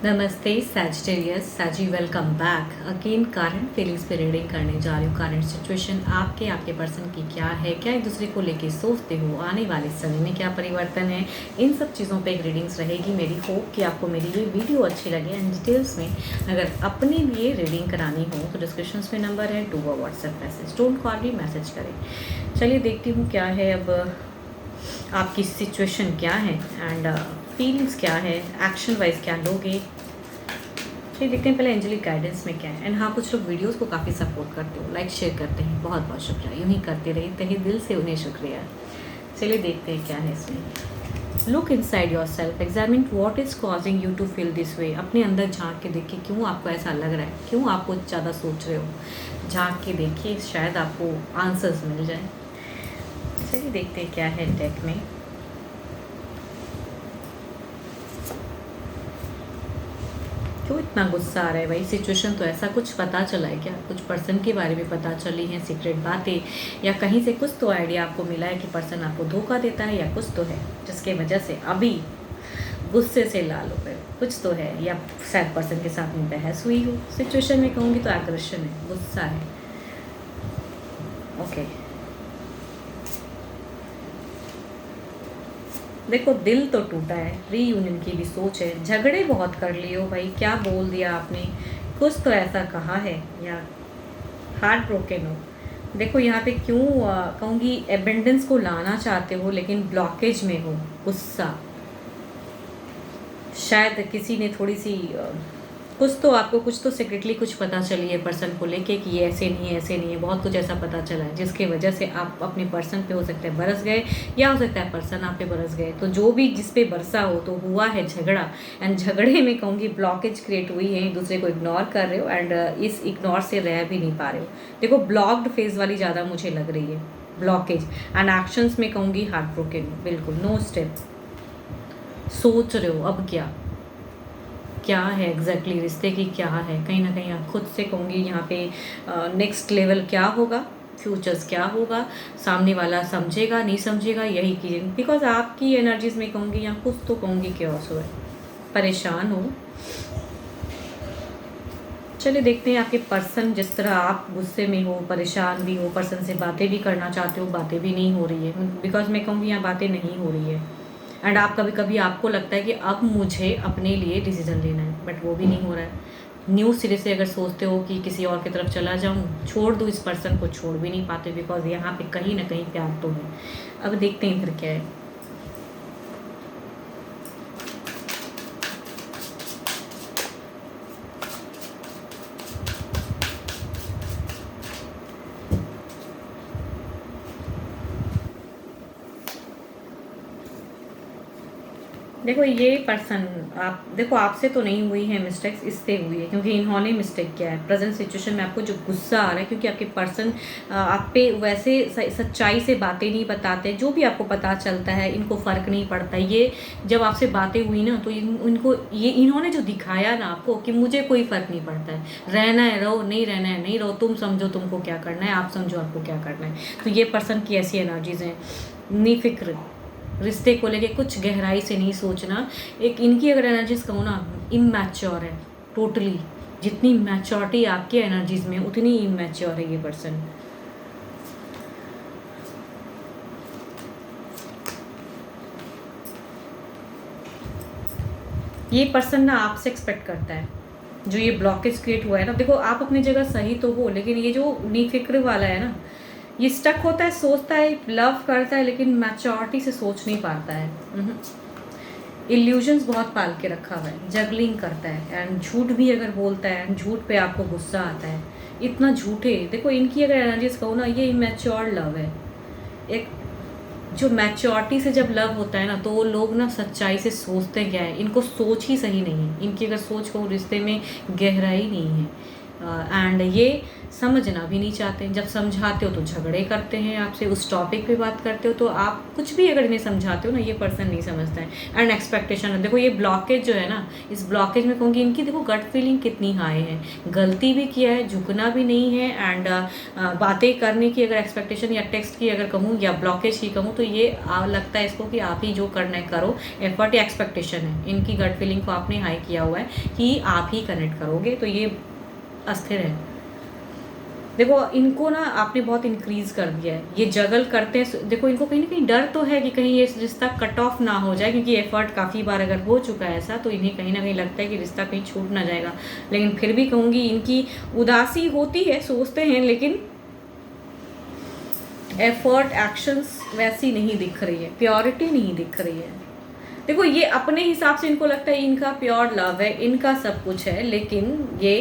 नमस्ते सैजिटेरियस साजी, welcome back again. कारण फीलिंग्स पे रीडिंग करने जा रही हूँ। कारण सिचुएशन आपके पर्सन की क्या है, क्या एक दूसरे को लेके सोचते हो, आने वाले समय में क्या परिवर्तन है, इन सब चीज़ों पे एक रीडिंग्स रहेगी। मेरी होप कि आपको मेरी ये वीडियो अच्छी लगे। एंड डिटेल्स में अगर अपने लिए रीडिंग करानी हो तो डिस्क्रिप्शन में नंबर है, to WhatsApp message, don't call me, message करें। चलिए देखती हूँ क्या है अब आपकी सिचुएशन क्या है एंड फीलिंग्स क्या है, एक्शन वाइज क्या लोगे। चलिए देखते हैं पहले एंजेलिक गाइडेंस में क्या है। एंड हाँ, कुछ लोग वीडियोस को काफ़ी सपोर्ट करते हो, लाइक शेयर करते हैं, बहुत बहुत शुक्रिया। यूँ ही करते रहे, तहे दिल से उन्हें शुक्रिया। चलिए देखते हैं क्या है इसमें। Look inside yourself, examine what is causing you to feel this way. अपने अंदर झांक के देखिए, क्यों आपको ऐसा लग रहा है, क्यों आप कुछ ज़्यादा सोच रहे हो। झांक के देखिए, शायद आपको आंसर्स मिल जाए। चलिए देखते हैं क्या है डेक में। क्यों इतना गुस्सा आ रहा है भाई? सिचुएशन तो ऐसा कुछ पता चला है क्या? कुछ पर्सन के बारे में पता चली हैं सीक्रेट बातें, या कहीं से कुछ तो आइडिया आपको मिला है कि पर्सन आपको धोखा देता है, या कुछ तो है जिसके वजह से अभी गुस्से से लाल हो गए। कुछ तो है, या शायद पर्सन के साथ में बहस हुई हो। सिचुएशन में कहूँगी तो एग्रेशन है, गुस्सा है। ओके, देखो दिल तो टूटा है, रीयूनियन की भी सोच है, झगड़े बहुत कर लिए हो भाई, क्या बोल दिया आपने, कुछ तो ऐसा कहा है, या हार्ट ब्रोकन हो। देखो यहाँ पे क्यों कहूँगी, एबेंडेंस को लाना चाहते हो लेकिन ब्लॉकेज में हो, गुस्सा। शायद किसी ने थोड़ी सी कुछ तो आपको कुछ तो सीक्रेटली कुछ पता चली है पर्सन को लेके कि ये ऐसे नहीं है, ऐसे नहीं है, बहुत कुछ ऐसा पता चला है जिसके वजह से आप अपने पर्सन पे हो सकता है बरस गए, या हो सकता है पर्सन आप पे बरस गए। तो जो भी जिस पे बरसा हो तो हुआ है झगड़ा, एंड झगड़े में कहूँगी ब्लॉकेज क्रिएट हुई है, एक दूसरे को इग्नोर कर रहे हो एंड इस इग्नोर से रह भी नहीं पा रहे हो। देखो ब्लॉक्ड फेज वाली ज़्यादा मुझे लग रही है, ब्लॉकेज। एंड एक्शंस में कहूँगी हार्ट ब्रोकन, बिल्कुल नो स्टेप। सोच रहे हो अब क्या है एग्जैक्टली रिश्ते की क्या है, कहीं ना कहीं आप खुद से कहूँगी यहाँ पे नेक्स्ट लेवल क्या होगा, फ्यूचर्स क्या होगा, सामने वाला समझेगा नहीं समझेगा, यही की बिकॉज आपकी एनर्जीज में कहूँगी यहाँ कुछ तो कहूँगी क्योस हो, परेशान हो। चलिए देखते हैं आपके पर्सन, जिस तरह आप गुस्से में हो, परेशान भी हो, पर्सन से बातें भी करना चाहते हो, बातें भी नहीं हो रही है, बिकॉज मैं कहूँगी यहाँ बातें नहीं हो रही है। एंड आप कभी कभी आपको लगता है कि अब मुझे अपने लिए डिसीजन लेना है, बट वो भी नहीं हो रहा है। न्यू सिरे से अगर सोचते हो कि किसी और की तरफ चला जाऊँ, छोड़ दूँ इस पर्सन को, छोड़ भी नहीं पाते, बिकॉज यहाँ पे कहीं ना कहीं प्यार तो है। अब देखते हैं फिर क्या है। देखो ये पर्सन, आप देखो आपसे तो नहीं हुई है मिस्टेक्स, इससे हुई है, क्योंकि इन्होंने मिस्टेक किया है। प्रेजेंट सिचुएशन में आपको जो गुस्सा आ रहा है, क्योंकि आपके पर्सन आप पे वैसे सच्चाई से बातें नहीं बताते। जो भी आपको पता चलता है इनको फ़र्क नहीं पड़ता। ये जब आपसे बातें हुई ना तो इनको ये इन्होंने जो दिखाया ना आपको कि मुझे कोई फ़र्क नहीं पड़ता है, रहना है रहो, नहीं रहना है नहीं रहो, तुम समझो तुमको क्या करना है, आप समझो आपको क्या करना है। तो ये पर्सन की ऐसी एनर्जीज हैं, निफिक्र, रिश्ते को लेके कुछ गहराई से नहीं सोचना। एक इनकी अगर एनर्जीज कहूँ ना, इमैच्योर है टोटली। जितनी मैच्योरिटी आपकी एनर्जीज में, उतनी इमैच्योर है ये पर्सन। ये पर्सन ना आपसे एक्सपेक्ट करता है, जो ये ब्लॉकेज क्रिएट हुआ है ना। देखो आप अपनी जगह सही तो हो, लेकिन ये जो निफिक्र वाला है ना, ये स्टक होता है, सोचता है, लव करता है, लेकिन मैच्योरिटी से सोच नहीं पाता है। इल्यूजन्स बहुत पाल के रखा हुआ है, जगलिंग करता है, एंड झूठ भी अगर बोलता है, झूठ पे आपको गुस्सा आता है। इतना झूठे, देखो इनकी अगर एनर्जीज कहूँ ना, ये इमेच्योर लव है। एक जो मैच्योरिटी से जब लव होता है ना, तो वो लोग ना सच्चाई से सोचते क्या है, इनको सोच ही सही नहीं है। इनकी अगर सोच को रिश्ते में गहराई नहीं है, एंड ये समझना भी नहीं चाहते। जब समझाते हो तो झगड़े करते हैं आपसे, उस टॉपिक पे बात करते हो तो आप कुछ भी अगर इन्हें समझाते हो ना, ये पर्सन नहीं समझता है। एंड एक्सपेक्टेशन, देखो ये ब्लॉकेज जो है ना, इस ब्लॉकेज में कहूँगी इनकी देखो गट फीलिंग कितनी हाई है, गलती भी किया है, झुकना भी नहीं है। एंड बातें करने की अगर एक्सपेक्टेशन या टेक्स्ट की अगर कहूँ या ब्लॉकेज की कहूँ तो ये लगता है इसको कि आप ही जो करना है करो, एफर्ट या एक्सपेक्टेशन है इनकी गट फीलिंग को आपने हाई किया हुआ है कि आप ही कनेक्ट करोगे, तो ये अस्थिर है। देखो इनको ना आपने बहुत इंक्रीज कर दिया है, ये जगल करते हैं। देखो इनको कहीं ना कहीं डर तो है कि कहीं ये रिश्ता कट ऑफ ना हो जाए, क्योंकि एफर्ट काफ़ी बार अगर हो चुका है ऐसा, तो इन्हें कहीं ना कहीं लगता है कि रिश्ता कहीं छूट ना जाएगा। लेकिन फिर भी कहूँगी इनकी उदासी होती है, सोचते हैं, लेकिन एफर्ट एक्शंस वैसी नहीं दिख रही है, प्योरिटी नहीं दिख रही है। देखो ये अपने हिसाब से इनको लगता है इनका प्योर लव है, इनका सब कुछ है, लेकिन ये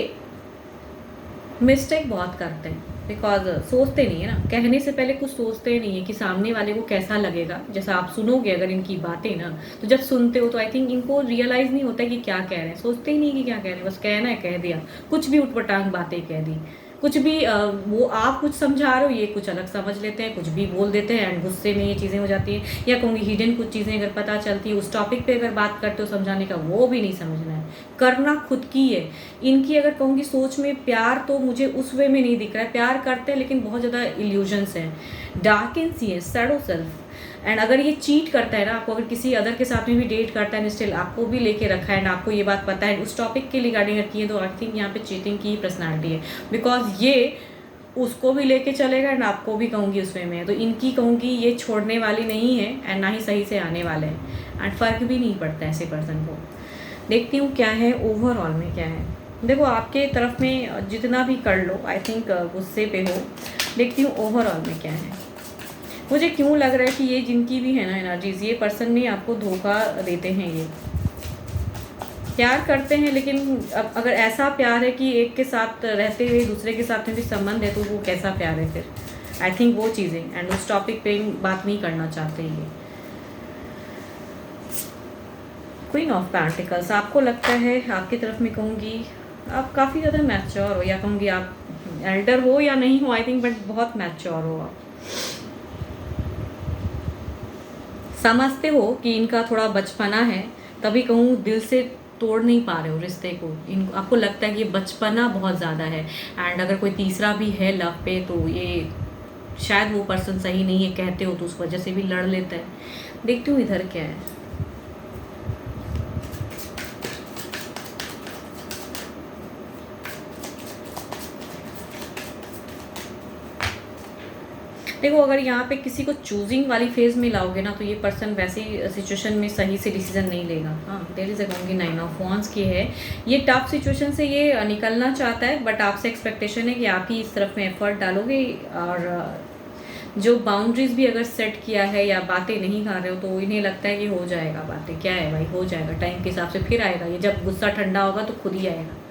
मिस्टेक बहुत करते हैं। बिकॉज सोचते नहीं है ना, कहने से पहले कुछ सोचते नहीं है कि सामने वाले को कैसा लगेगा। जैसा आप सुनोगे अगर इनकी बातें ना, तो जब सुनते हो तो आई थिंक इनको रियलाइज़ नहीं होता कि क्या कह रहे हैं, सोचते ही नहीं कि क्या कह रहे हैं, बस कहना है कह दिया, कुछ भी उटपटांग बातें कह दी, कुछ भी वो आप कुछ समझा रहे हो ये कुछ अलग समझ लेते हैं, कुछ भी बोल देते हैं एंड गुस्से में ये चीज़ें हो जाती हैं। या कहूँगी हिडन कुछ चीज़ें अगर पता चलती है उस टॉपिक पे अगर बात करते हो समझाने का, वो भी नहीं समझना है, करना खुद की है। इनकी अगर कहूँगी सोच में प्यार तो मुझे उस वे में नहीं दिख रहा है, प्यार करते हैं लेकिन बहुत ज़्यादा इल्यूजन्स हैं, डार्क इन सी है, सैडो सेल्फ। एंड अगर ये चीट करता है ना आपको, अगर किसी अदर के साथ में भी डेट करता है, स्टिल आपको भी लेके रखा है एंड आपको ये बात पता है उस टॉपिक के रिगार्डिंग रखी है, तो आई थिंक यहाँ पे चीटिंग की पर्सनालिटी है। बिकॉज ये उसको भी लेके चलेगा एंड आपको भी कहूँगी उसमें में, तो इनकी कहूँगी ये छोड़ने वाली नहीं है एंड ना ही सही से आने वाले हैं। एंड फ़र्क भी नहीं पड़ता ऐसे पर्सन को। देखती हूँ क्या है ओवरऑल में क्या है। देखो आपके तरफ में जितना भी कर लो, आई थिंक गुस्से पे हो। देखती हूँ ओवरऑल में क्या है। मुझे क्यों लग रहा है कि ये जिनकी भी है ना एनर्जीज, ये पर्सन ने आपको धोखा देते हैं, ये प्यार करते हैं, लेकिन अब अगर ऐसा प्यार है कि एक के साथ रहते हुए दूसरे के साथ में भी संबंध है, तो वो कैसा प्यार है फिर। आई थिंक वो चीज़ें एंड उस टॉपिक पे बात नहीं करना चाहते ये। क्वीन ऑफ पेंटिकल्स, आपको लगता है आपकी तरफ में कहूँगी आप काफ़ी ज़्यादा मैच्योर हो, या कहूँगी आप एल्डर हो या नहीं हो, आई थिंक बट बहुत मैच्योर हो आप। समझते हो कि इनका थोड़ा बचपना है, तभी कहूँ दिल से तोड़ नहीं पा रहे हो रिश्ते को। इनको आपको लगता है कि ये बचपना बहुत ज़्यादा है एंड अगर कोई तीसरा भी है लव पे, तो ये शायद वो पर्सन सही नहीं है कहते हो, तो उस वजह से भी लड़ लेता है। देखती हूँ इधर क्या है। देखो अगर यहाँ पे किसी को चूजिंग वाली फेज में लाओगे ना, तो ये पर्सन वैसी सिचुएशन में सही से डिसीजन नहीं लेगा। हाँ, देयर इज कहूँगी 9 ऑफ वांड्स की है, ये टफ सिचुएशन से ये निकलना चाहता है, बट आपसे एक्सपेक्टेशन है कि आप ही इस तरफ में एफर्ट डालोगे। और जो बाउंड्रीज भी अगर सेट किया है या बातें नहीं कर रहे हो, तो इन्हें लगता है कि हो जाएगा, बातें क्या है भाई, हो जाएगा, टाइम के हिसाब से फिर आएगा। ये जब गुस्सा ठंडा होगा तो खुद ही आएगा।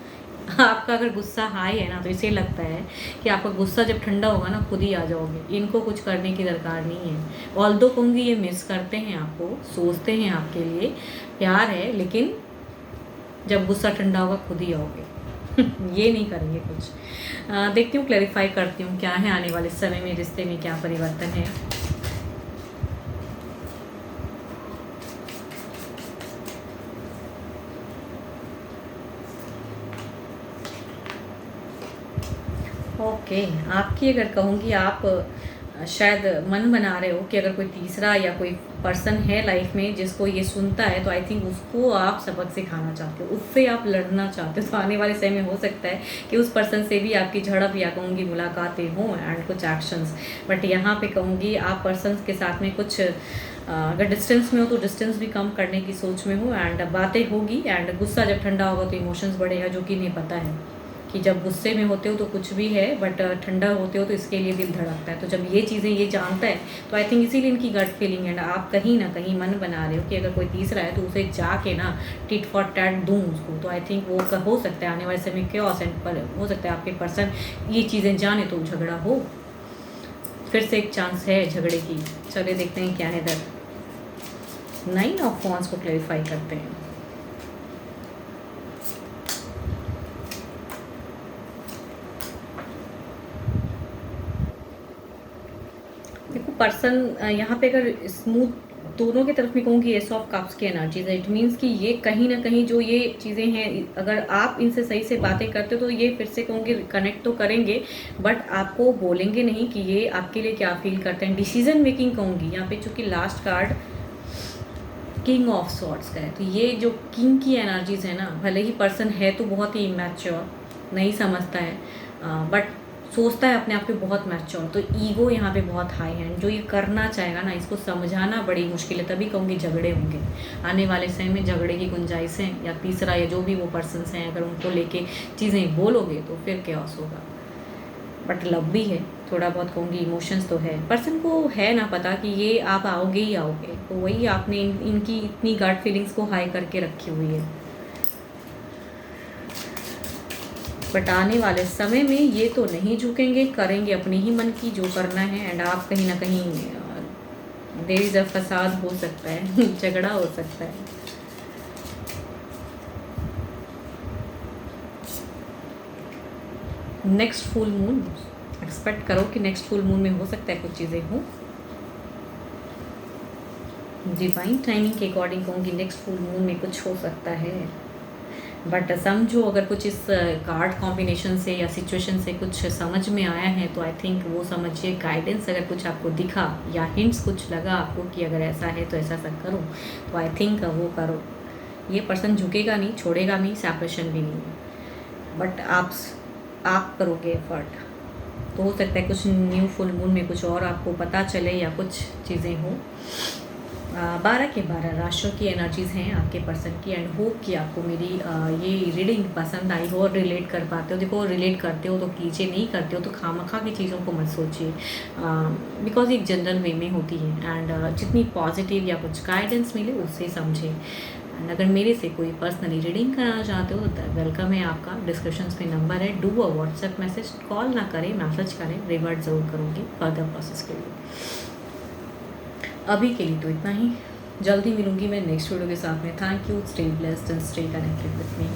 आपका अगर गुस्सा हाई है ना, तो इसे लगता है कि आपका गुस्सा जब ठंडा होगा ना, खुद ही आ जाओगे, इनको कुछ करने की दरकार नहीं है। ऑल्दो कहूँगी ये मिस करते हैं आपको, सोचते हैं आपके लिए प्यार है, लेकिन जब गुस्सा ठंडा होगा खुद ही आओगे। ये नहीं करेंगे कुछ। देखती हूँ, क्लैरिफाई करती हूँ क्या है आने वाले समय में, रिश्ते में क्या परिवर्तन है। ओके, आपकी अगर कहूँगी आप शायद मन बना रहे हो कि अगर कोई तीसरा या कोई पर्सन है लाइफ में जिसको ये सुनता है, तो आई थिंक उसको आप सबक सिखाना चाहते हो, उससे आप लड़ना चाहते हो। तो आने वाले समय में हो सकता है कि उस पर्सन से भी आपकी झड़प या कहूँगी मुलाकातें हों एंड कुछ एक्शंस। बट यहाँ पे कहूँगी आप पर्सनस के साथ में कुछ अगर डिस्टेंस में हो तो डिस्टेंस भी कम करने की सोच में हो एंड बातें होगी। एंड गुस्सा जब ठंडा होगा तो इमोशंस बढ़ेगा, जो कि नहीं पता है कि जब गुस्से में होते हो तो कुछ भी है, बट ठंडा होते हो तो इसके लिए दिल धड़कता है। तो जब ये चीज़ें ये जानता है, तो आई थिंक इसीलिए इनकी गट फीलिंग है। आप कहीं ना कहीं मन बना रहे हो कि अगर कोई तीसरा है तो उसे जाके ना टिट फॉर टैट दूँ उसको। तो आई थिंक वो हो सकता है आने वाले समय क्योस एंड पर हो सकता है आपके पर्सन ये चीज़ें जाने तो झगड़ा हो, फिर से एक चांस है झगड़े की। चलिए देखते हैं क्या है इधर। 9 ऑफ वांड्स को क्लैरिफाई करते हैं। पर्सन यहाँ पे अगर स्मूथ दोनों की तरफ मैं कहूँगी एस ऑफ कप्स की एनर्जीज है। इट मीन्स कि ये कहीं ना कहीं जो ये चीज़ें हैं, अगर आप इनसे सही से बातें करते हो तो ये फिर से कहूँगी कनेक्ट तो करेंगे, बट आपको बोलेंगे नहीं कि ये आपके लिए क्या फील करते हैं। डिसीजन मेकिंग कहूँगी यहाँ पे, चूँकि last card king of swords का है, तो ये जो किंग की एनर्जीज है ना, भले ही पर्सन है तो बहुत ही इमैच्योर, नहीं समझता है, बट सोचता है अपने आप को बहुत मैच्योर, तो ईगो यहाँ पे बहुत हाई है। जो ये करना चाहेगा ना, इसको समझाना बड़ी मुश्किल है, तभी कहूँगी झगड़े होंगे आने वाले समय में, झगड़े की गुंजाइश है। या तीसरा, या जो भी वो पर्सन्स हैं, अगर उनको लेके चीज़ें बोलोगे तो फिर कैओस होगा। बट लव भी है, थोड़ा बहुत कहूँगी इमोशंस तो है। पर्सन को है ना पता कि ये आप आओगे ही आओगे, तो वही आपने इनकी इतनी गट फीलिंग्स को हाई करके रखी हुई है। बट आने वाले समय में ये तो नहीं झुकेंगे, करेंगे अपने ही मन की जो करना है। एंड आप कहीं ना कहीं देयर इज अ फसाद हो सकता है, झगड़ा हो सकता है। नेक्स्ट फुल मून एक्सपेक्ट करो कि नेक्स्ट फुल मून में हो सकता है कुछ चीज़ें हो। डिवाइन टाइमिंग के अकॉर्डिंग कहूँगी नेक्स्ट फुल मून में कुछ हो सकता है। बट समझो, अगर कुछ इस कार्ड कॉम्बिनेशन से या सिचुएशन से कुछ समझ में आया है तो आई थिंक वो समझिए गाइडेंस अगर कुछ आपको दिखा या हिंट्स कुछ लगा आपको कि अगर ऐसा है तो ऐसा करो, तो आई थिंक वो करो। ये पर्सन झुकेगा नहीं, छोड़ेगा नहीं, सेपरेशन भी नहीं है, बट आप करोगे एफर्ट, तो हो सकता है कुछ न्यू फुल मून में कुछ और आपको पता चले या कुछ चीज़ें हो। 12 के 12 राशियों की एनर्जीज़ हैं आपके पर्सन की। एंड होप कि आपको मेरी ये रीडिंग पसंद आई हो और रिलेट कर पाते हो। देखो, रिलेट करते हो तो कीजिए, नहीं करते हो तो खामखा की चीज़ों को मत सोचिए, बिकॉज एक जनरल वे में होती है। एंड जितनी पॉजिटिव या कुछ गाइडेंस मिले उससे समझे। एंड अगर मेरे से कोई पर्सनली रीडिंग कराना चाहते हो तो वेलकम है आपका। डिस्क्रिप्शन में नंबर है, do a WhatsApp message, call ना करें, मैसेज करें, रिवर्ट ज़रूर करूँगी फर्दर प्रोसेस के लिए। अभी के लिए तो इतना ही, जल्दी मिलूंगी मैं नेक्स्ट वीडियो के साथ में। Thank you, stay blessed and stay connected with me.